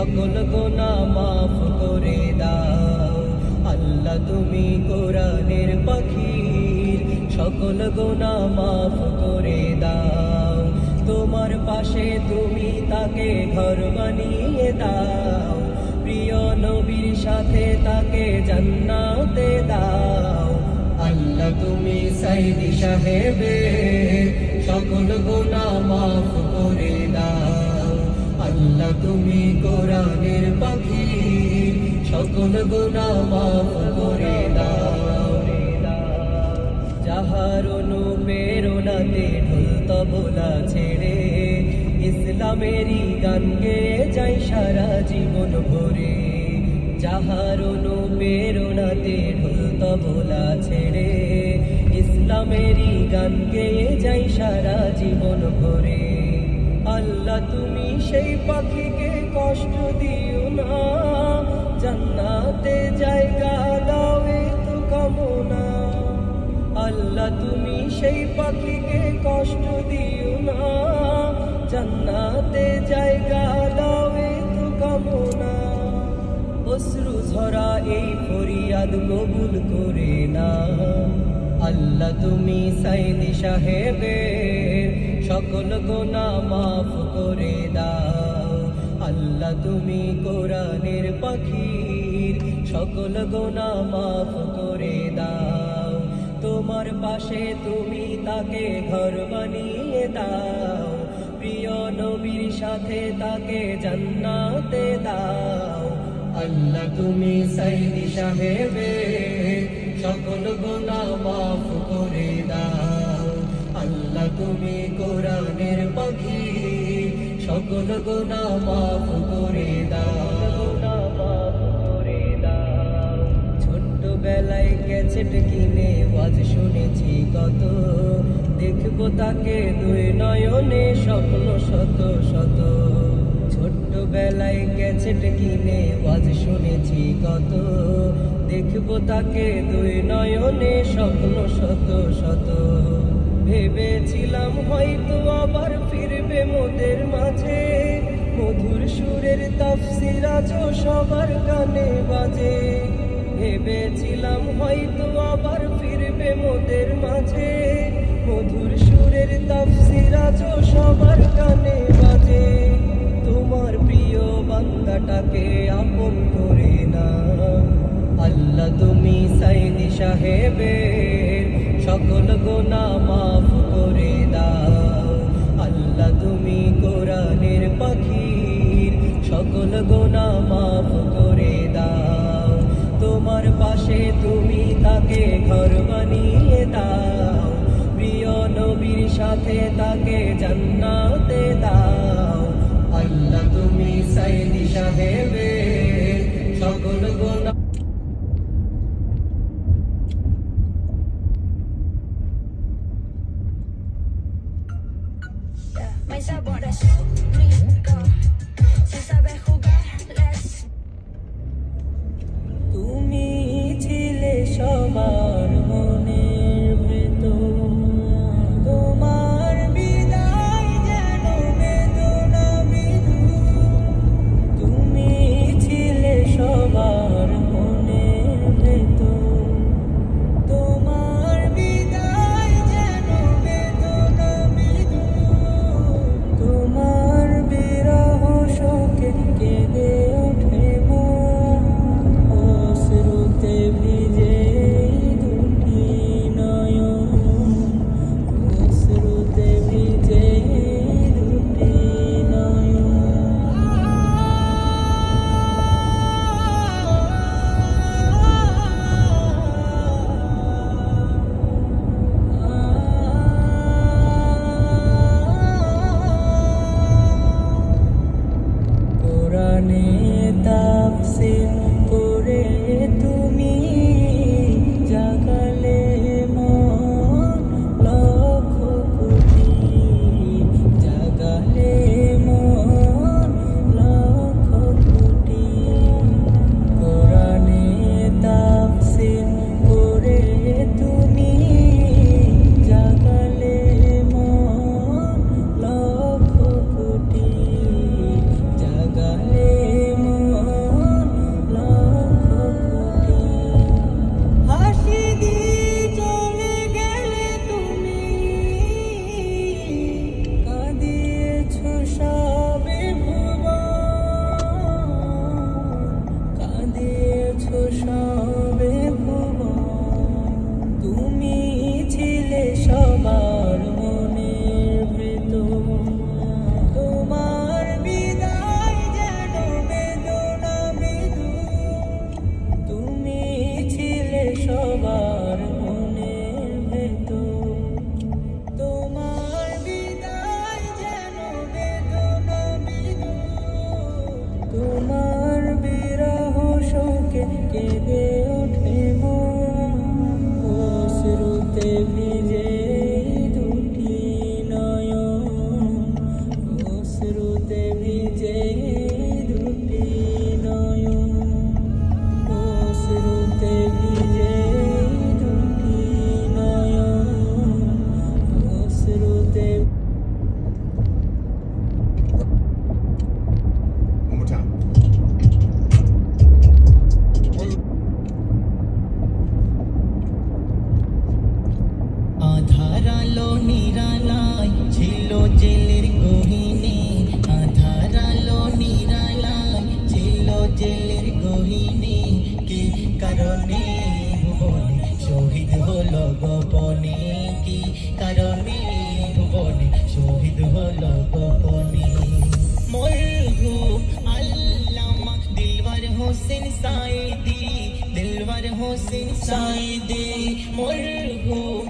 সকল গুনাহ মাফ করে দাও। আল্লাহ তুমি কোরআনের পাখির সকল গুনাহ মাফ করে দাও। তোমার পাশে তুমি তাকে ঘর বানিয়ে দাও। প্রিয় নবীর সাথে তাকে জান্নাতে দাও। আল্লাহ তুমি সাইদি সাহেবের সকল গুনাহ মাফ করে দাও। আল্লাহ তুমি কোরআনের পাখি সকল গুনাহ মাফ করে দাও। যাহার অনুপ্রেরণাতে ঢোল তবলা ছেড়ে ইসলামেরই গান গেয়ে যায় সারা জীবন ভরে। যাহার অনুপ্রেরণাতে ঢোল তবলা ছেড়ে ইসলামেরই গান গেয়ে যায় সারা জীবন ভরে। আল্লাহ তুমি সেই পাখিকে কষ্ট দিও না, জান্নাতে জায়গা দাও এই তো কামনা। আল্লাহ তুমি সেই পাখিকে কষ্ট দিও না, জান্নাতে জায়গা দাও এই তো কামনা। অশ্রু ঝরা এই ফরিয়াদ কবুল করে না। আল্লাহ তুমি সাইদি সাহেবের সকল গুনাহ মাফ করে দাও। আল্লাহ তুমি কোরআনের পাখির সকল গুনাহ মাফ করে দাও। তোমার পাশে তুমি তাকে ঘর বানিয়ে দাও। প্রিয় নবীর সাথে তাকে জান্নাতে দাও। আল্লাহ তুমি সাইদি সাহেবের সকল গুনাহ মাফ করে দাও। আল্লাহ তুমি কোরআনের পাখি সকল গুনাহ মাফ করে দাও। ছোট্টবেলায় ক্যাসেট কিনে ওয়াজ শুনেছি কত, দেখবো তাকে দুই নয়নে স্বপ্ন শত শত। ছোট্টবেলায় ক্যাসেট কিনে ওয়াজ শুনেছি কত, দেখবো তাকে দুই নয়নে স্বপ্ন শত শত। ভেবেছিলাম হয়তো আবার ফিরবে মোদের মাঝে, মধুর সুরের তাফসীর আজও সবার কানে বাজে। ভেবেছিলাম হয়তো আবার ফিরবে মোদের মাঝে, মধুর সুরের তাফসীর আজও সবার কানে বাজে। তোমার প্রিয় বান্দাটাকে আপন করে নাও। আল্লাহ তুমি সাইদি সাহেবের সকল গুনাহ মাফ করে দাও। আল্লাহ তুমি কোরআনের পাখির সকল গুনাহ মাফ করে দাও। তোমার পাশে তুমি তাকে ঘর বানিয়ে দাও। প্রিয় নবীর সাথে তাকে জান্নাতে দাও। আল্লাহ তুমি সাইদি সাহেবের সকল গুনাহ তুমি ছিলে সবার মনের ভেতর, তোমার বিদায় যেন বেদনা বিধুর। তুমি ছিলে সবার মনের ভেতর, তোমার বিদায় যেন বেদনা বিধুর। তোমার বিরহ साइदी दिलवर हुसैन साइदी मरहूम